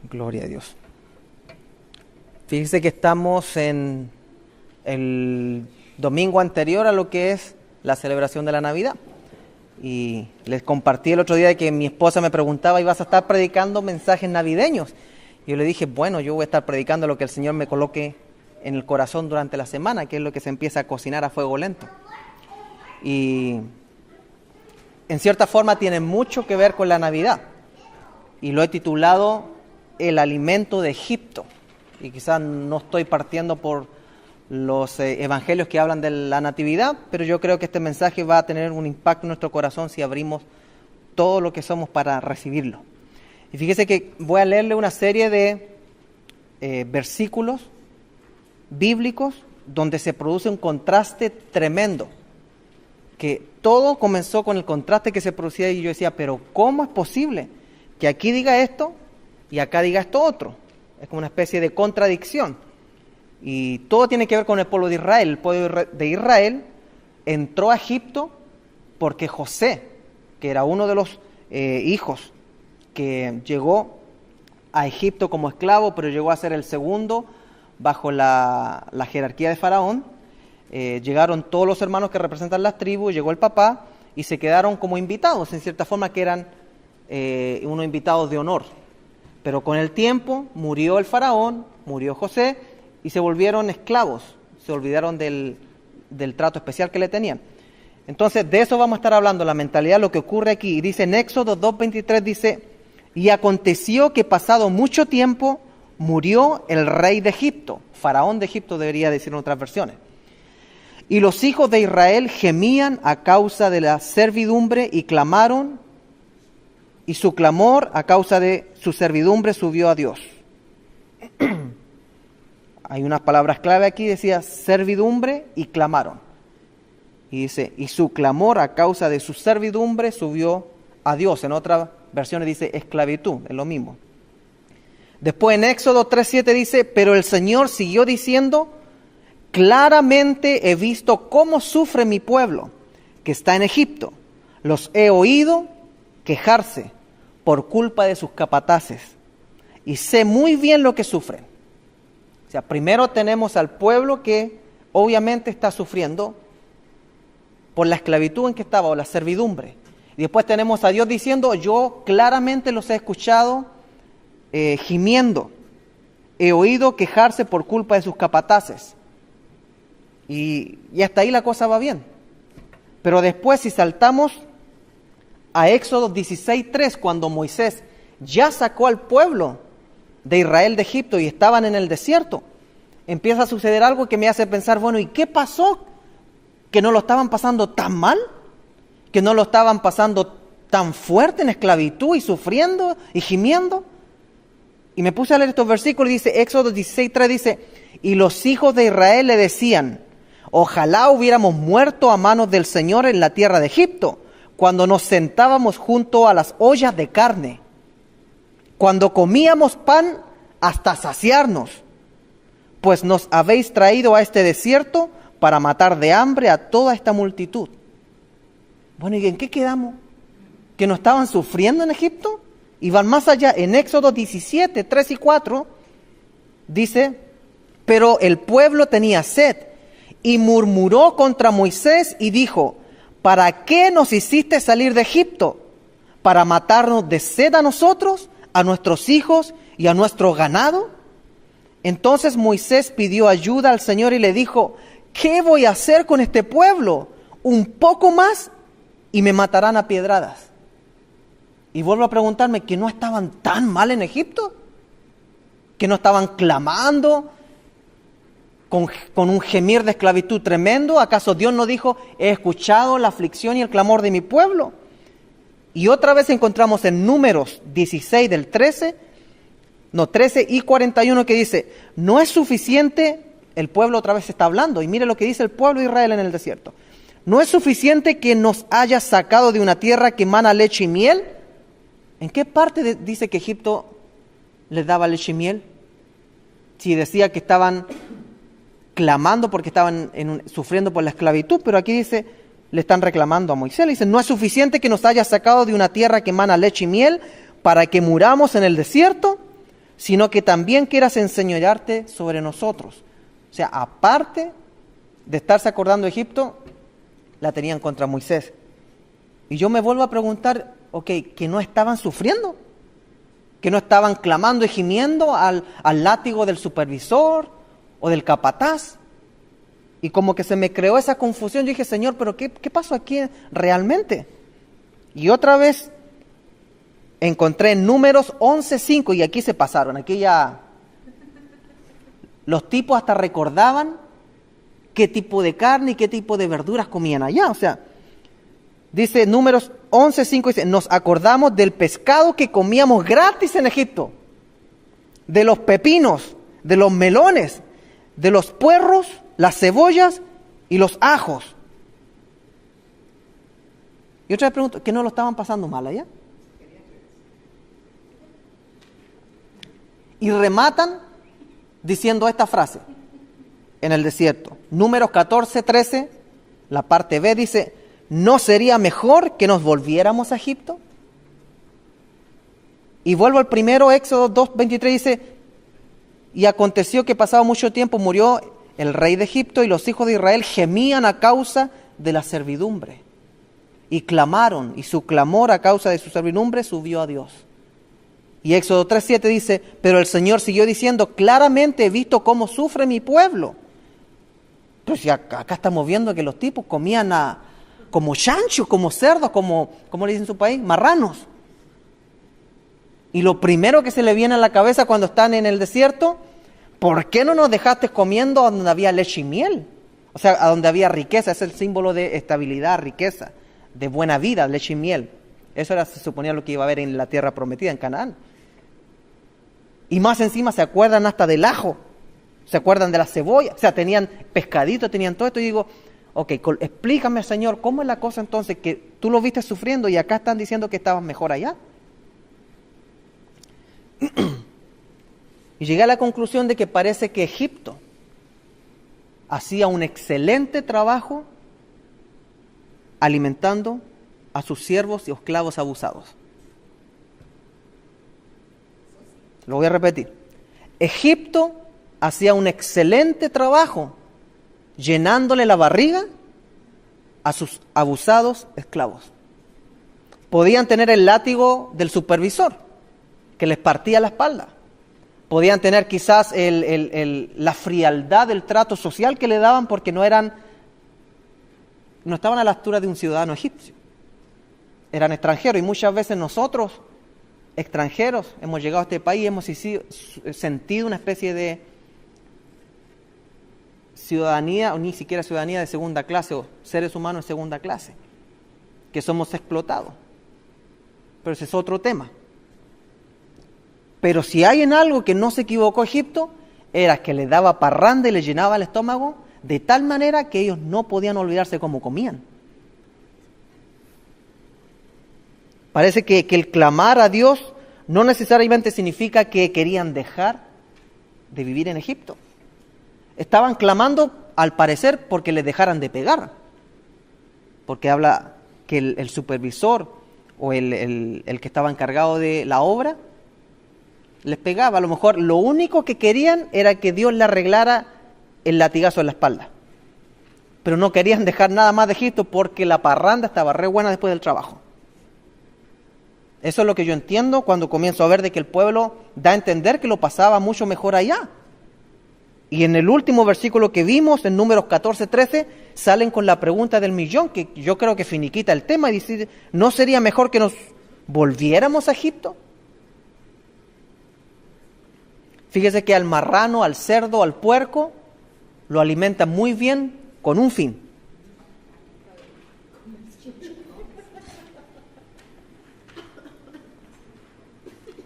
Gloria a Dios. Fíjese que estamos en el domingo anterior a lo que es la celebración de la Navidad. Y les compartí el otro día de que mi esposa me preguntaba, ¿ibas a estar predicando mensajes navideños? Y yo le dije, bueno, yo voy a estar predicando lo que el Señor me coloque en el corazón durante la semana, que es lo que se empieza a cocinar a fuego lento. Y en cierta forma tiene mucho que ver con la Navidad. Y lo he titulado El alimento de Egipto. Y quizás no estoy partiendo por los evangelios que hablan de la natividad, pero yo creo que este mensaje va a tener un impacto en nuestro corazón si abrimos todo lo que somos para recibirlo. Y fíjese que voy a leerle una serie de versículos bíblicos donde se produce un contraste tremendo, que todo comenzó con el contraste que se producía y yo decía, pero ¿cómo es posible que aquí diga esto y acá diga esto otro? Es como una especie de contradicción. Y todo tiene que ver con el pueblo de Israel. El pueblo de Israel entró a Egipto porque José, que era uno de los hijos que llegó a Egipto como esclavo, pero llegó a ser el segundo bajo la jerarquía de Faraón, llegaron todos los hermanos que representan las tribus, llegó el papá y se quedaron como invitados, en cierta forma que eran unos invitados de honor. Pero con el tiempo murió el faraón, murió José y se volvieron esclavos, se olvidaron del trato especial que le tenían. Entonces de eso vamos a estar hablando, la mentalidad, lo que ocurre aquí. Y dice en Éxodo 2:23, dice, y aconteció que pasado mucho tiempo murió el rey de Egipto, faraón de Egipto debería decir en otras versiones. Y los hijos de Israel gemían a causa de la servidumbre y clamaron, y su clamor a causa de su servidumbre subió a Dios. Hay unas palabras clave aquí, decía servidumbre y clamaron. Y dice, y su clamor a causa de su servidumbre subió a Dios. En otras versiones dice esclavitud, es lo mismo. Después en Éxodo 3:7 dice, pero el Señor siguió diciendo, claramente he visto cómo sufre mi pueblo, que está en Egipto. Los he oído quejarse por culpa de sus capataces, y sé muy bien lo que sufren. O sea, primero tenemos al pueblo que obviamente está sufriendo por la esclavitud en que estaba, o la servidumbre. Y después tenemos a Dios diciendo, yo claramente los he escuchado gimiendo, he oído quejarse por culpa de sus capataces. Y hasta ahí la cosa va bien. Pero después si saltamos a Éxodo 16:3, cuando Moisés ya sacó al pueblo de Israel de Egipto y estaban en el desierto, empieza a suceder algo que me hace pensar, bueno, ¿y qué pasó? ¿Que no lo estaban pasando tan mal? ¿Que no lo estaban pasando tan fuerte en esclavitud y sufriendo y gimiendo? Y me puse a leer estos versículos y dice, Éxodo 16:3 dice, y los hijos de Israel le decían, ojalá hubiéramos muerto a manos del Señor en la tierra de Egipto, cuando nos sentábamos junto a las ollas de carne, cuando comíamos pan hasta saciarnos, pues nos habéis traído a este desierto para matar de hambre a toda esta multitud. Bueno, ¿y en qué quedamos? ¿Que no estaban sufriendo en Egipto? Y van más allá, en Éxodo 17:3 y 4, dice, pero el pueblo tenía sed y murmuró contra Moisés y dijo, ¿para qué nos hiciste salir de Egipto? ¿Para matarnos de sed a nosotros, a nuestros hijos y a nuestro ganado? Entonces Moisés pidió ayuda al Señor y le dijo, ¿qué voy a hacer con este pueblo? Un poco más y me matarán a piedradas. Y vuelvo a preguntarme, ¿que no estaban tan mal en Egipto? ¿Que no estaban clamando con un gemir de esclavitud tremendo? ¿Acaso Dios no dijo, he escuchado la aflicción y el clamor de mi pueblo? Y otra vez encontramos en Números 16 del 13 y 41 que dice, no es suficiente, el pueblo otra vez está hablando, y mire lo que dice el pueblo de Israel en el desierto. No es suficiente que nos hayas sacado de una tierra que emana leche y miel. ¿En qué parte dice que Egipto les daba leche y miel? Si decía que estaban clamando porque estaban sufriendo por la esclavitud, pero aquí dice, le están reclamando a Moisés, le dicen, no es suficiente que nos hayas sacado de una tierra que emana leche y miel para que muramos en el desierto. sino que también quieras enseñorearte sobre nosotros. O sea, aparte de estarse acordando de Egipto, la tenían contra Moisés. Y yo me vuelvo a preguntar, ok, ¿que no estaban sufriendo? ¿Que no estaban clamando y gimiendo al látigo del supervisor o del capataz? Y como que se me creó esa confusión. Yo dije, Señor, ¿pero qué pasó aquí realmente? Y otra vez encontré Números 11:5 y aquí se pasaron. Aquí ya los tipos hasta recordaban qué tipo de carne y qué tipo de verduras comían allá. O sea, dice Números 11:5, dice, nos acordamos del pescado que comíamos gratis en Egipto, de los pepinos, de los melones, de los puerros, las cebollas y los ajos. Y otra vez pregunto, ¿que no lo estaban pasando mal allá? Y rematan diciendo esta frase en el desierto. Números 14:13, la parte B dice, ¿no sería mejor que nos volviéramos a Egipto? Y vuelvo al primero, Éxodo 2:23 dice, y aconteció que pasado mucho tiempo murió el rey de Egipto y los hijos de Israel gemían a causa de la servidumbre. Y clamaron, y su clamor a causa de su servidumbre subió a Dios. Y Éxodo 3:7 dice, pero el Señor siguió diciendo, claramente he visto cómo sufre mi pueblo. Entonces acá estamos viendo que los tipos comían como chanchos, como cerdos, como le dicen en su país, marranos. Y lo primero que se le viene a la cabeza cuando están en el desierto, ¿por qué no nos dejaste comiendo donde había leche y miel? O sea, a donde había riqueza, es el símbolo de estabilidad, riqueza, de buena vida, leche y miel. Eso era, se suponía, lo que iba a haber en la tierra prometida, en Canaán. Y más encima se acuerdan hasta del ajo, se acuerdan de la cebolla, o sea, tenían pescadito, tenían todo esto. Y digo, ok, explícame, Señor, ¿cómo es la cosa entonces que tú lo viste sufriendo y acá están diciendo que estabas mejor allá? Y llegué a la conclusión de que parece que Egipto hacía un excelente trabajo alimentando a sus siervos y esclavos abusados. Lo voy a repetir. Egipto hacía un excelente trabajo llenándole la barriga a sus abusados esclavos. Podían tener el látigo del supervisor, que les partía la espalda. Podían tener quizás la frialdad del trato social que le daban porque no estaban a la altura de un ciudadano egipcio. Eran extranjeros y muchas veces nosotros, extranjeros, hemos llegado a este país y hemos sentido una especie de ciudadanía, o ni siquiera ciudadanía de segunda clase, o seres humanos de segunda clase, que somos explotados. Pero ese es otro tema. Pero si hay en algo que no se equivocó Egipto, era que le daba parranda y le llenaba el estómago de tal manera que ellos no podían olvidarse cómo comían. Parece que el clamar a Dios no necesariamente significa que querían dejar de vivir en Egipto. Estaban clamando, al parecer, porque les dejaran de pegar. Porque habla que el supervisor o el que estaba encargado de la obra les pegaba. A lo mejor lo único que querían era que Dios le arreglara el latigazo en la espalda. Pero no querían dejar nada más de Egipto porque la parranda estaba re buena después del trabajo. Eso es lo que yo entiendo cuando comienzo a ver de que el pueblo da a entender que lo pasaba mucho mejor allá. Y en el último versículo que vimos, en Números 14:13, salen con la pregunta del millón, que yo creo que finiquita el tema, y dice, ¿no sería mejor que nos volviéramos a Egipto? Fíjese que al marrano, al cerdo, al puerco, lo alimentan muy bien con un fin.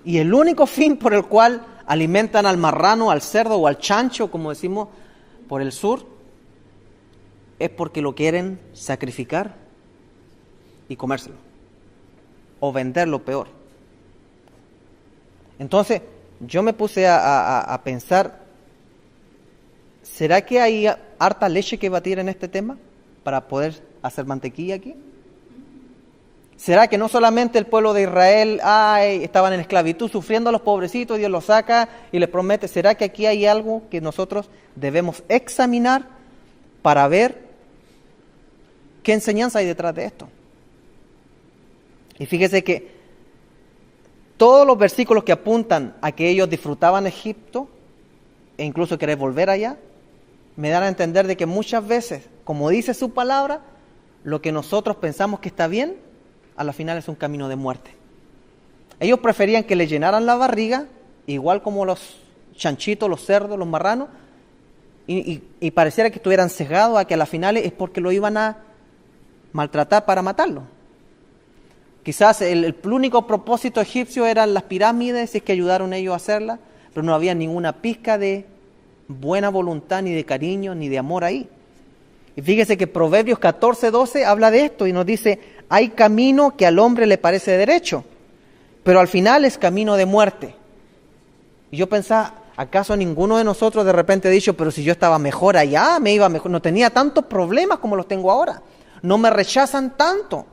Y el único fin por el cual alimentan al marrano, al cerdo o al chancho, como decimos por el sur, es porque lo quieren sacrificar y comérselo. O venderlo peor. Entonces, yo me puse a pensar, ¿será que hay harta leche que batir en este tema para poder hacer mantequilla aquí? ¿Será que no solamente el pueblo de Israel estaban en esclavitud, sufriendo a los pobrecitos, Dios los saca y les promete? ¿Será que aquí hay algo que nosotros debemos examinar para ver qué enseñanza hay detrás de esto? Y fíjese que todos los versículos que apuntan a que ellos disfrutaban Egipto e incluso querer volver allá, me dan a entender de que muchas veces, como dice su palabra, lo que nosotros pensamos que está bien, a la final es un camino de muerte. Ellos preferían que le llenaran la barriga, igual como los chanchitos, los cerdos, los marranos, y pareciera que estuvieran cegados a que a la final es porque lo iban a maltratar para matarlo. Quizás el único propósito egipcio eran las pirámides, y es que ayudaron ellos a hacerlas, pero no había ninguna pizca de buena voluntad, ni de cariño, ni de amor ahí. Y fíjese que Proverbios 14:12 habla de esto y nos dice: hay camino que al hombre le parece derecho, pero al final es camino de muerte. Y yo pensaba, ¿acaso ninguno de nosotros de repente ha dicho, pero si yo estaba mejor allá, me iba mejor, no tenía tantos problemas como los tengo ahora, no me rechazan tanto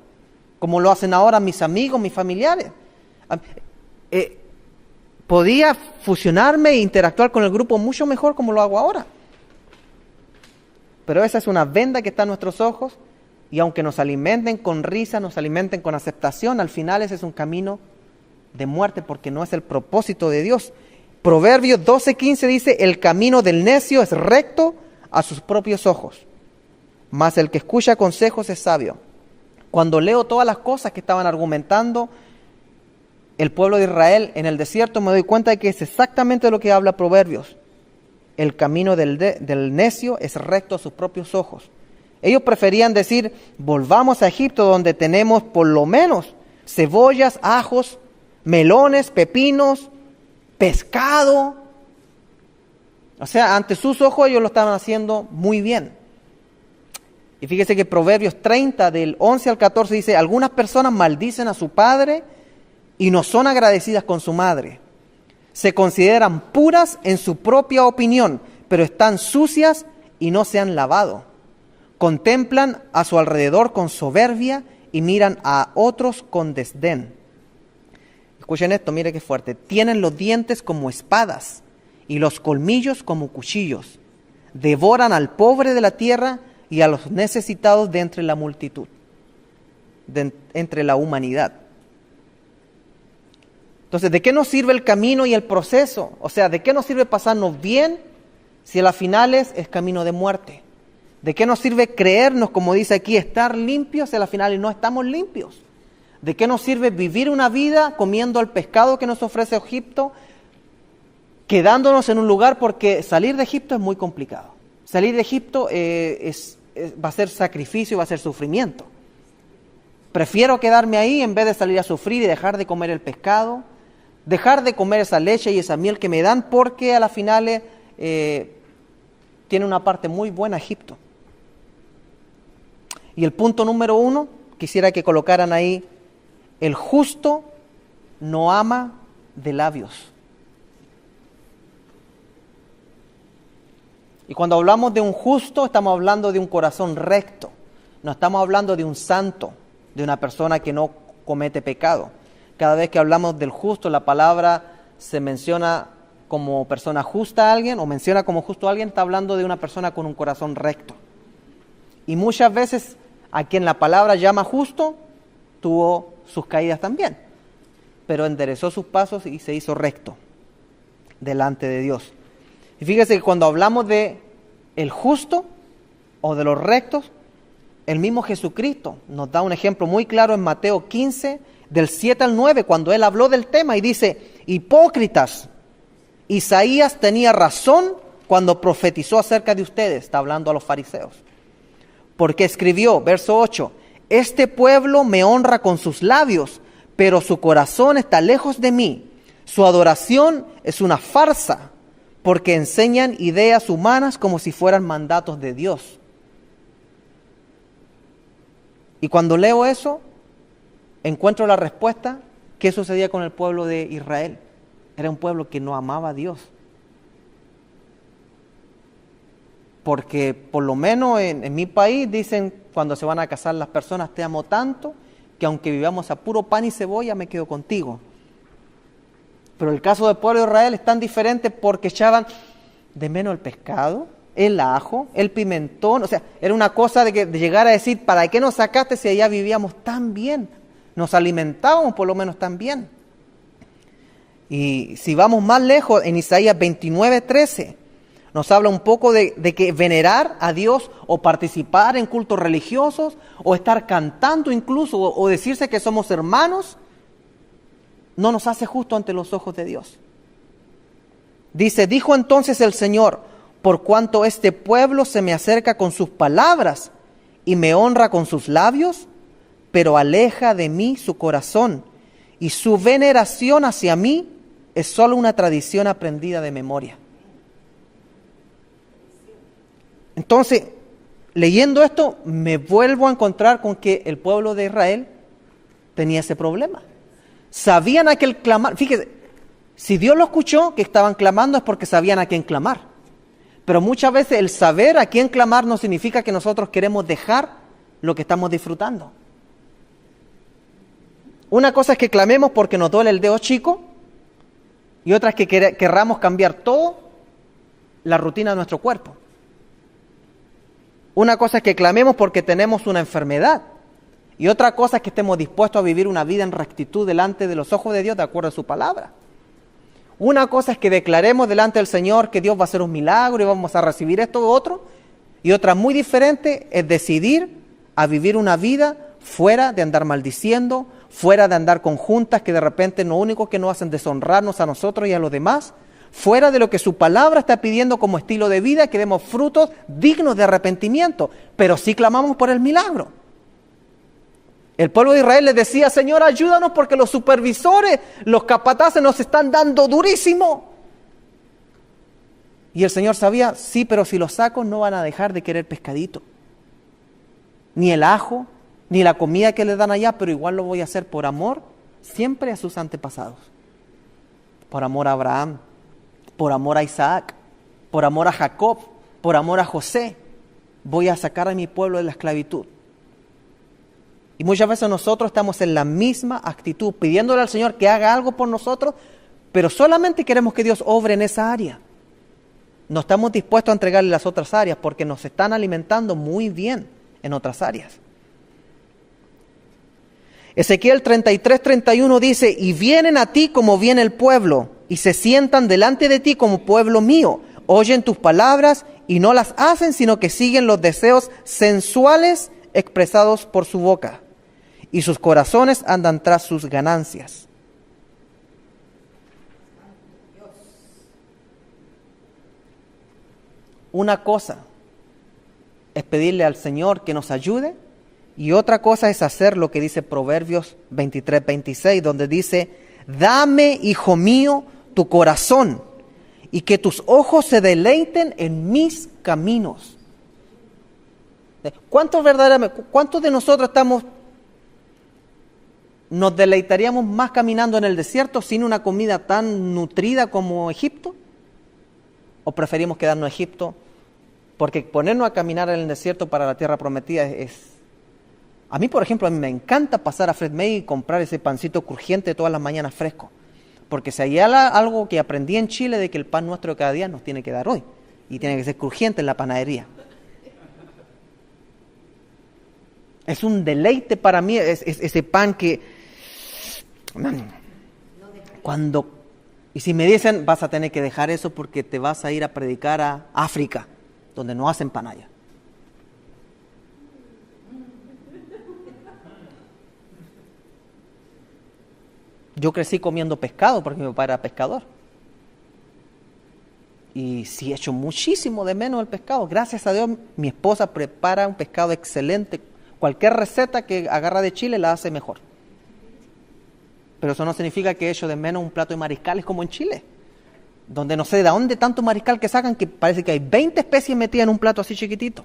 como lo hacen ahora mis amigos, mis familiares? Podía fusionarme e interactuar con el grupo mucho mejor como lo hago ahora. Pero esa es una venda que está en nuestros ojos, y aunque nos alimenten con risa, nos alimenten con aceptación, al final ese es un camino de muerte porque no es el propósito de Dios. Proverbios 12:15 dice: el camino del necio es recto a sus propios ojos, mas el que escucha consejos es sabio. Cuando leo todas las cosas que estaban argumentando el pueblo de Israel en el desierto, me doy cuenta de que es exactamente lo que habla Proverbios. El camino del necio es recto a sus propios ojos. Ellos preferían decir: volvamos a Egipto, donde tenemos por lo menos cebollas, ajos, melones, pepinos, pescado. O sea, ante sus ojos ellos lo estaban haciendo muy bien. Y fíjese que Proverbios 30, del 11 al 14, dice: algunas personas maldicen a su padre y no son agradecidas con su madre. Se consideran puras en su propia opinión, pero están sucias y no se han lavado. Contemplan a su alrededor con soberbia y miran a otros con desdén. Escuchen esto, mire qué fuerte. Tienen los dientes como espadas y los colmillos como cuchillos. Devoran al pobre de la tierra y a los necesitados de entre la multitud, entre la humanidad. Entonces, ¿de qué nos sirve el camino y el proceso? O sea, ¿de qué nos sirve pasarnos bien si a las finales es camino de muerte? ¿De qué nos sirve creernos, como dice aquí, estar limpios si a las finales no estamos limpios? ¿De qué nos sirve vivir una vida comiendo el pescado que nos ofrece Egipto, quedándonos en un lugar? Porque salir de Egipto es muy complicado. Salir de Egipto va a ser sacrificio, va a ser sufrimiento. Prefiero quedarme ahí en vez de salir a sufrir y dejar de comer el pescado, dejar de comer esa leche y esa miel que me dan, porque a las finales tiene una parte muy buena Egipto. Y el punto número 1, quisiera que colocaran ahí: el justo no ama de labios. Y cuando hablamos de un justo, estamos hablando de un corazón recto. No estamos hablando de un santo, de una persona que no comete pecado. Cada vez que hablamos del justo, la palabra se menciona como persona justa a alguien, o menciona como justo a alguien, está hablando de una persona con un corazón recto. Y muchas veces a quien la palabra llama justo, tuvo sus caídas también, pero enderezó sus pasos y se hizo recto delante de Dios. Y fíjese que cuando hablamos de el justo o de los rectos, el mismo Jesucristo nos da un ejemplo muy claro en Mateo 15, del 7 al 9, cuando Él habló del tema y dice: hipócritas, Isaías tenía razón cuando profetizó acerca de ustedes, está hablando a los fariseos, porque escribió, verso 8, este pueblo me honra con sus labios, pero su corazón está lejos de mí, su adoración es una farsa, porque enseñan ideas humanas como si fueran mandatos de Dios. Y cuando leo eso, encuentro la respuesta. ¿Qué sucedía con el pueblo de Israel? Era un pueblo que no amaba a Dios. Porque por lo menos en mi país dicen, cuando se van a casar las personas: te amo tanto que aunque vivamos a puro pan y cebolla, me quedo contigo. Pero el caso del pueblo de Israel es tan diferente porque echaban de menos el pescado, el ajo, el pimentón. O sea, era una cosa de llegar a decir, ¿para qué nos sacaste si allá vivíamos tan bien? Nos alimentábamos por lo menos tan bien. Y si vamos más lejos, en Isaías 29:13, nos habla un poco de que venerar a Dios o participar en cultos religiosos o estar cantando incluso o decirse que somos hermanos, no nos hace justo ante los ojos de Dios. Dice, dijo entonces el Señor, por cuanto este pueblo se me acerca con sus palabras y me honra con sus labios, pero aleja de mí su corazón y su veneración hacia mí es solo una tradición aprendida de memoria. Entonces, leyendo esto, me vuelvo a encontrar con que el pueblo de Israel tenía ese problema. Sabían a quién clamar. Fíjese, si Dios lo escuchó, que estaban clamando es porque sabían a quién clamar. Pero muchas veces el saber a quién clamar no significa que nosotros queremos dejar lo que estamos disfrutando. Una cosa es que clamemos porque nos duele el dedo chico y otra es que querramos cambiar todo la rutina de nuestro cuerpo. Una cosa es que clamemos porque tenemos una enfermedad y otra cosa es que estemos dispuestos a vivir una vida en rectitud delante de los ojos de Dios de acuerdo a su palabra. Una cosa es que declaremos delante del Señor que Dios va a hacer un milagro y vamos a recibir esto u otro, y otra muy diferente es decidir a vivir una vida fuera de andar maldiciendo, fuera de andar con juntas que de repente lo único que nos hacen deshonrarnos a nosotros y a los demás, fuera de lo que su palabra está pidiendo como estilo de vida, que demos frutos dignos de arrepentimiento, pero sí clamamos por el milagro. El pueblo de Israel les decía, Señor, ayúdanos porque los supervisores, los capataces nos están dando durísimo. Y el Señor sabía, sí, pero si los saco no van a dejar de querer pescadito. Ni el ajo, ni la comida que les dan allá, pero igual lo voy a hacer por amor siempre a sus antepasados. Por amor a Abraham, por amor a Isaac, por amor a Jacob, por amor a José. Voy a sacar a mi pueblo de la esclavitud. Y muchas veces nosotros estamos en la misma actitud, pidiéndole al Señor que haga algo por nosotros, pero solamente queremos que Dios obre en esa área. No estamos dispuestos a entregarle las otras áreas porque nos están alimentando muy bien en otras áreas. Ezequiel 33:31 dice, y vienen a ti como viene el pueblo, y se sientan delante de ti como pueblo mío, oyen tus palabras y no las hacen, sino que siguen los deseos sensuales expresados por su boca, y sus corazones andan tras sus ganancias. Una cosa es pedirle al Señor que nos ayude, y otra cosa es hacer lo que dice Proverbios 23:26, donde dice, dame, hijo mío, tu corazón, y que tus ojos se deleiten en mis caminos. ¿Cuántos de nosotros nos deleitaríamos más caminando en el desierto sin una comida tan nutrida como Egipto? ¿O preferimos quedarnos en Egipto? Porque ponernos a caminar en el desierto para la tierra prometida es... A mí, por ejemplo, a mí me encanta pasar a Fred Meyer y comprar ese pancito crujiente todas las mañanas fresco. Porque si hay algo que aprendí en Chile de que el pan nuestro de cada día nos tiene que dar hoy. Y tiene que ser crujiente en la panadería. Es un deleite para mí ese pan que... Y si me dicen, vas a tener que dejar eso porque te vas a ir a predicar a África, donde no hacen pan allá. Yo crecí comiendo pescado porque mi papá era pescador. Y sí, echo muchísimo de menos el pescado. Gracias a Dios, mi esposa prepara un pescado excelente. Cualquier receta que agarra de Chile la hace mejor. Pero eso no significa que echo de menos un plato de mariscales como en Chile, donde no sé de dónde tanto mariscal que sacan, que parece que hay 20 especies metidas en un plato así chiquitito.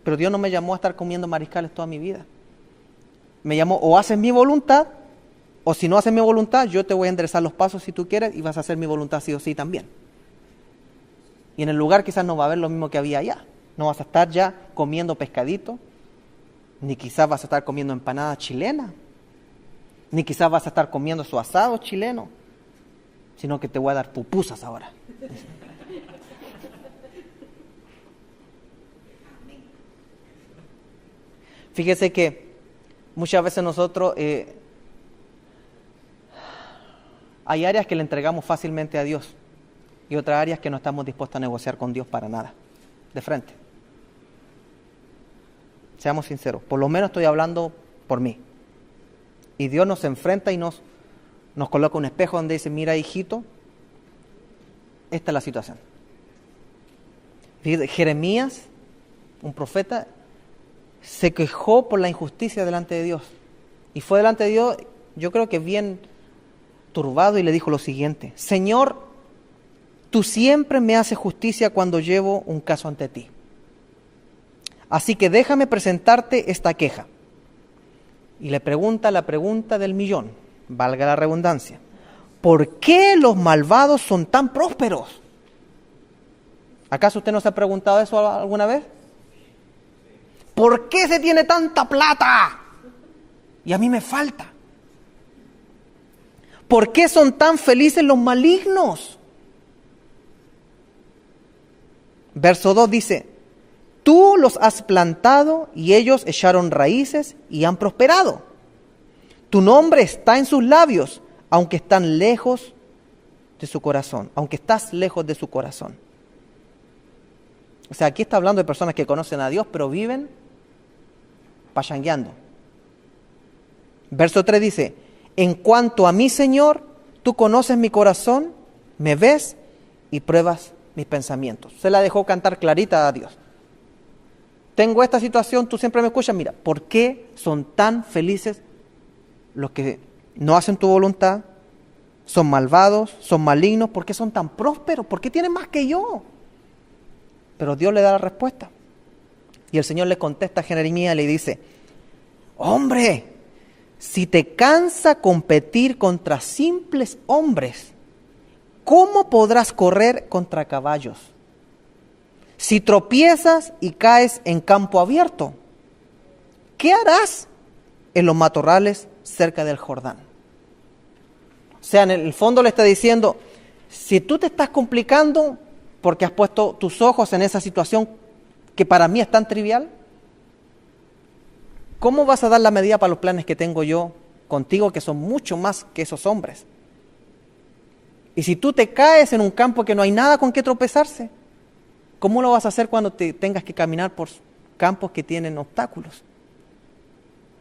Pero Dios no me llamó a estar comiendo mariscales toda mi vida. Me llamó, o haces mi voluntad, o si no haces mi voluntad, yo te voy a enderezar los pasos si tú quieres y vas a hacer mi voluntad sí o sí también. Y en el lugar quizás no va a haber lo mismo que había allá. No vas a estar ya comiendo pescadito ni quizás vas a estar comiendo empanada chilena, ni quizás vas a estar comiendo su asado chileno, sino que te voy a dar pupusas ahora. Fíjese que muchas veces nosotros hay áreas que le entregamos fácilmente a Dios y otras áreas que no estamos dispuestos a negociar con Dios para nada, de frente. Seamos sinceros, por lo menos estoy hablando por mí. Y Dios nos enfrenta y nos coloca un espejo donde dice, mira hijito, esta es la situación. Jeremías, un profeta, se quejó por la injusticia delante de Dios. Y fue delante de Dios, yo creo que bien turbado, y le dijo lo siguiente: Señor, tú siempre me haces justicia cuando llevo un caso ante ti. Así que déjame presentarte esta queja. Y le pregunta la pregunta del millón, valga la redundancia: ¿por qué los malvados son tan prósperos? ¿Acaso usted no se ha preguntado eso alguna vez? ¿Por qué se tiene tanta plata? Y a mí me falta. ¿Por qué son tan felices los malignos? Verso 2 dice: tú los has plantado y ellos echaron raíces y han prosperado. Tu nombre está en sus labios, aunque están lejos de su corazón, aunque estás lejos de su corazón. O sea, aquí está hablando de personas que conocen a Dios, pero viven pachangueando. Verso 3 dice: en cuanto a mí, Señor, tú conoces mi corazón, me ves y pruebas mis pensamientos. Se la dejó cantar clarita a Dios. Tengo esta situación, tú siempre me escuchas. Mira, ¿por qué son tan felices los que no hacen tu voluntad? Son malvados, son malignos. ¿Por qué son tan prósperos? ¿Por qué tienen más que yo? Pero Dios le da la respuesta. Y el Señor le contesta a Jeremías y le dice: hombre, si te cansa competir contra simples hombres, ¿cómo podrás correr contra caballos? Si tropiezas y caes en campo abierto, ¿qué harás en los matorrales cerca del Jordán? O sea, en el fondo le está diciendo: si tú te estás complicando porque has puesto tus ojos en esa situación que para mí es tan trivial, ¿cómo vas a dar la medida para los planes que tengo yo contigo, que son mucho más que esos hombres? Y si tú te caes en un campo que no hay nada con qué tropezarse, ¿cómo lo vas a hacer cuando te tengas que caminar por campos que tienen obstáculos?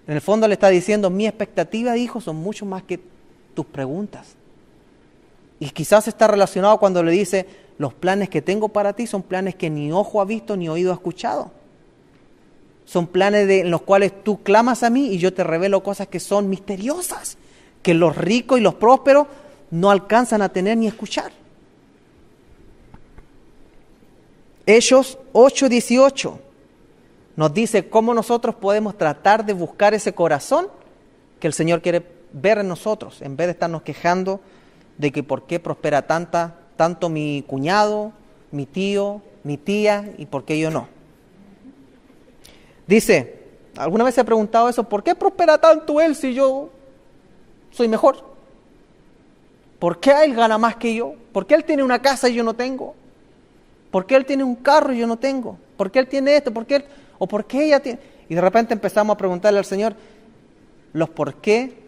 En el fondo le está diciendo: mi expectativa, hijo, son mucho más que tus preguntas. Y quizás está relacionado cuando le dice: los planes que tengo para ti son planes que ni ojo ha visto ni oído ha escuchado. Son planes en los cuales tú clamas a mí y yo te revelo cosas que son misteriosas, que los ricos y los prósperos no alcanzan a tener ni escuchar. Hechos 8:18 nos dice cómo nosotros podemos tratar de buscar ese corazón que el Señor quiere ver en nosotros, en vez de estarnos quejando de que por qué prospera tanto mi cuñado, mi tío, mi tía, y por qué yo no. Dice, ¿alguna vez se ha preguntado eso? ¿Por qué prospera tanto él si yo soy mejor? ¿Por qué él gana más que yo? ¿Por qué él tiene una casa y yo no tengo? ¿Por qué él tiene un carro y yo no tengo? ¿Por qué él tiene esto? ¿Por qué él? ¿O por qué ella tiene? Y de repente empezamos a preguntarle al Señor los por qué.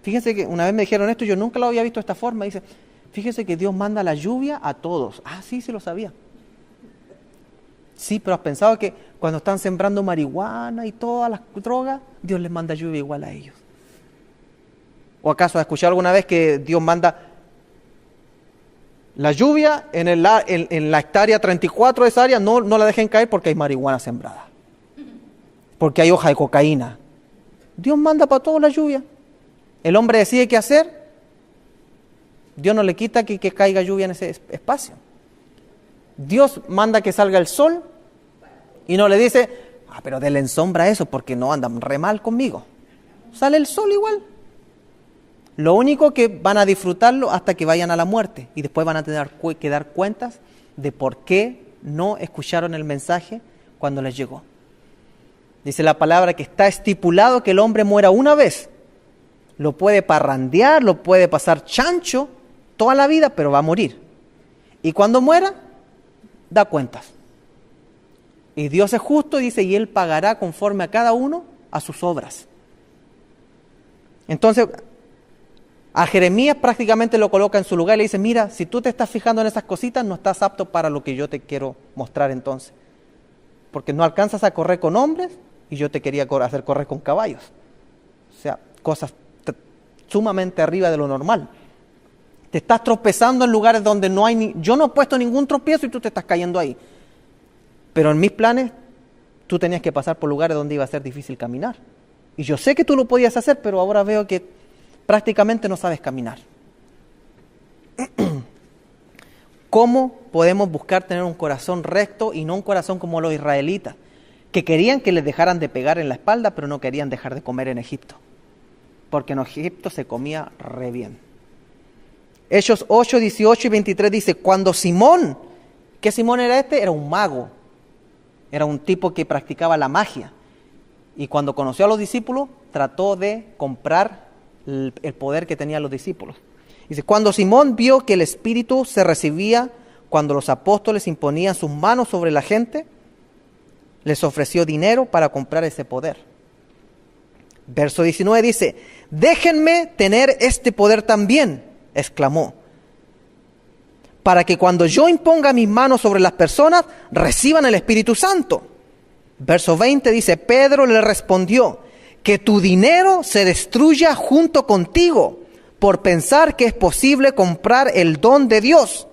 Fíjense que una vez me dijeron esto y yo nunca lo había visto de esta forma. Dice: fíjense que Dios manda la lluvia a todos. Ah, sí lo sabía. Sí, pero has pensado que cuando están sembrando marihuana y todas las drogas, Dios les manda lluvia igual a ellos. ¿O acaso has escuchado alguna vez que Dios manda la lluvia en la hectárea 34 de esa área? No la dejen caer porque hay marihuana sembrada, porque hay hoja de cocaína. Dios manda para todo la lluvia. El hombre decide qué hacer. Dios no le quita que caiga lluvia en ese espacio. Dios manda que salga el sol y no le dice: pero denle en sombra eso porque no andan re mal conmigo. Sale el sol igual. Lo único que van a disfrutarlo hasta que vayan a la muerte y después van a tener que dar cuentas de por qué no escucharon el mensaje cuando les llegó. Dice la palabra que está estipulado que el hombre muera una vez. Lo puede parrandear, lo puede pasar chancho toda la vida, pero va a morir. Y cuando muera, da cuentas. Y Dios es justo, dice, y Él pagará conforme a cada uno a sus obras. Entonces, a Jeremías prácticamente lo coloca en su lugar y le dice, mira, si tú te estás fijando en esas cositas, no estás apto para lo que yo te quiero mostrar entonces. Porque no alcanzas a correr con hombres y yo te quería hacer correr con caballos. O sea, cosas sumamente arriba de lo normal. Te estás tropezando en lugares donde no hay yo no he puesto ningún tropiezo y tú te estás cayendo ahí. Pero en mis planes, tú tenías que pasar por lugares donde iba a ser difícil caminar. Y yo sé que tú lo podías hacer, pero ahora veo que prácticamente no sabes caminar. ¿Cómo podemos buscar tener un corazón recto y no un corazón como los israelitas, que querían que les dejaran de pegar en la espalda, pero no querían dejar de comer en Egipto? Porque en Egipto se comía re bien. Hechos 8, 18 y 23 dice, cuando Simón, ¿qué Simón era este? Era un mago, era un tipo que practicaba la magia. Y cuando conoció a los discípulos, trató de comprar el poder que tenían los discípulos. Dice, cuando Simón vio que el Espíritu se recibía cuando los apóstoles imponían sus manos sobre la gente, les ofreció dinero para comprar ese poder. Verso 19 dice, déjenme tener este poder también, exclamó, para que cuando yo imponga mis manos sobre las personas, reciban el Espíritu Santo. Verso 20 dice, Pedro le respondió, que tu dinero se destruya junto contigo, por pensar que es posible comprar el don de Dios.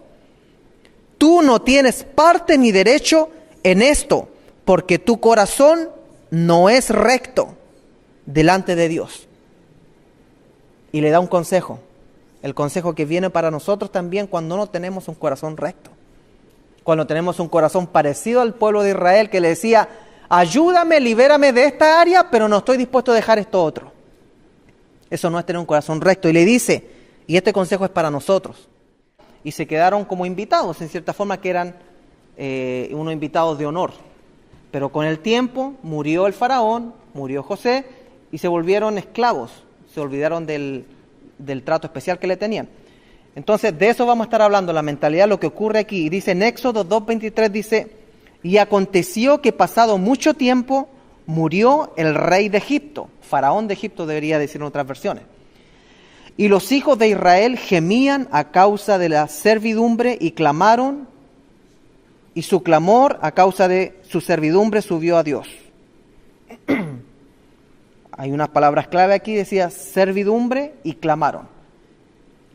Tú no tienes parte ni derecho en esto, porque tu corazón no es recto delante de Dios. Y le da un consejo, el consejo que viene para nosotros también cuando no tenemos un corazón recto. Cuando tenemos un corazón parecido al pueblo de Israel que le decía, ayúdame, libérame de esta área, pero no estoy dispuesto a dejar esto otro. Eso no es tener un corazón recto. Y le dice, y este consejo es para nosotros. Y se quedaron como invitados, en cierta forma que eran unos invitados de honor. Pero con el tiempo murió el faraón, murió José, y se volvieron esclavos. Se olvidaron del trato especial que le tenían. Entonces, de eso vamos a estar hablando, la mentalidad, lo que ocurre aquí. Y dice en Éxodo 2:23, dice, y aconteció que pasado mucho tiempo murió el rey de Egipto. Faraón de Egipto debería decir en otras versiones. Y los hijos de Israel gemían a causa de la servidumbre y clamaron, y su clamor a causa de su servidumbre subió a Dios. Hay unas palabras clave aquí, decía servidumbre y clamaron.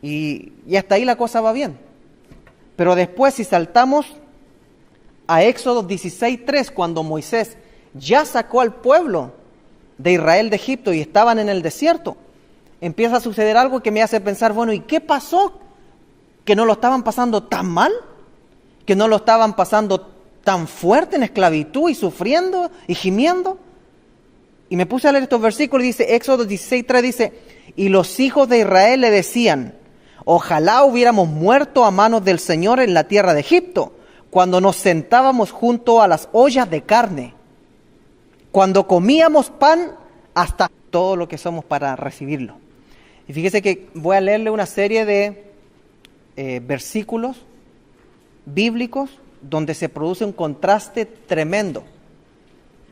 Y hasta ahí la cosa va bien. Pero después, si saltamos a Éxodo 16:3, cuando Moisés ya sacó al pueblo de Israel de Egipto y estaban en el desierto, empieza a suceder algo que me hace pensar, bueno, ¿y qué pasó? ¿Que no lo estaban pasando tan mal? ¿Que no lo estaban pasando tan fuerte en esclavitud y sufriendo y gimiendo? Y me puse a leer estos versículos y dice, Éxodo 16:3 dice, y los hijos de Israel le decían, ojalá hubiéramos muerto a manos del Señor en la tierra de Egipto, cuando nos sentábamos junto a las ollas de carne, cuando comíamos pan hasta todo lo que somos para recibirlo. Y fíjese que voy a leerle una serie de versículos bíblicos donde se produce un contraste tremendo,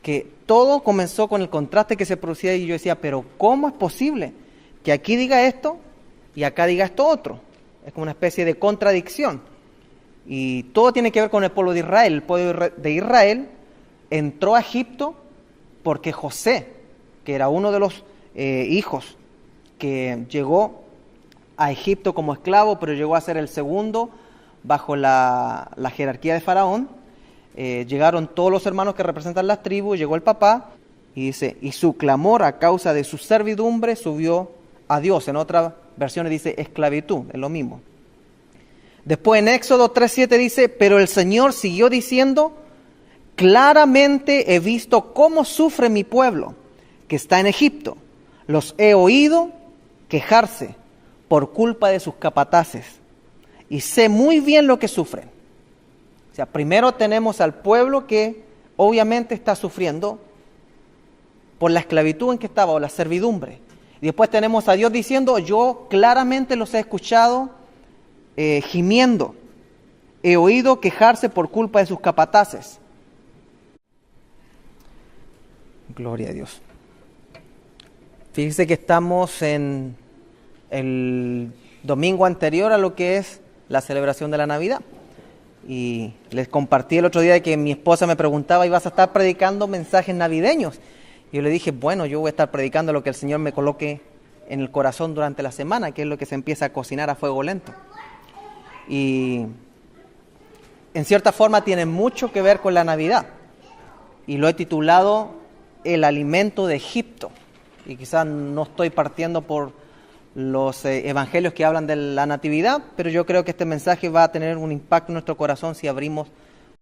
que todo comenzó con el contraste que se producía y yo decía, pero ¿cómo es posible que aquí diga esto y acá diga esto otro? Es como una especie de contradicción. Y todo tiene que ver con el pueblo de Israel. El pueblo de Israel entró a Egipto porque José, que era uno de los hijos que llegó a Egipto como esclavo, pero llegó a ser el segundo bajo la jerarquía de Faraón, llegaron todos los hermanos que representan las tribus, llegó el papá, y dice, y su clamor a causa de su servidumbre subió a Dios. En otras versiones dice esclavitud, es lo mismo. Después en Éxodo 3:7 dice, pero el Señor siguió diciendo, claramente he visto cómo sufre mi pueblo, que está en Egipto. Los he oído quejarse por culpa de sus capataces, y sé muy bien lo que sufren. O sea, primero tenemos al pueblo que obviamente está sufriendo por la esclavitud en que estaba, o la servidumbre. Y después tenemos a Dios diciendo, yo claramente los he escuchado gimiendo, he oído quejarse por culpa de sus capataces. Gloria a Dios. Fíjense que estamos en el domingo anterior a lo que es la celebración de la Navidad. Y les compartí el otro día de que mi esposa me preguntaba, ¿y vas a estar predicando mensajes navideños? Y yo le dije, bueno, yo voy a estar predicando lo que el Señor me coloque en el corazón durante la semana, que es lo que se empieza a cocinar a fuego lento. Y en cierta forma tiene mucho que ver con la Navidad. Y lo he titulado El alimento de Egipto. Y quizás no estoy partiendo por los evangelios que hablan de la natividad, pero yo creo que este mensaje va a tener un impacto en nuestro corazón si abrimos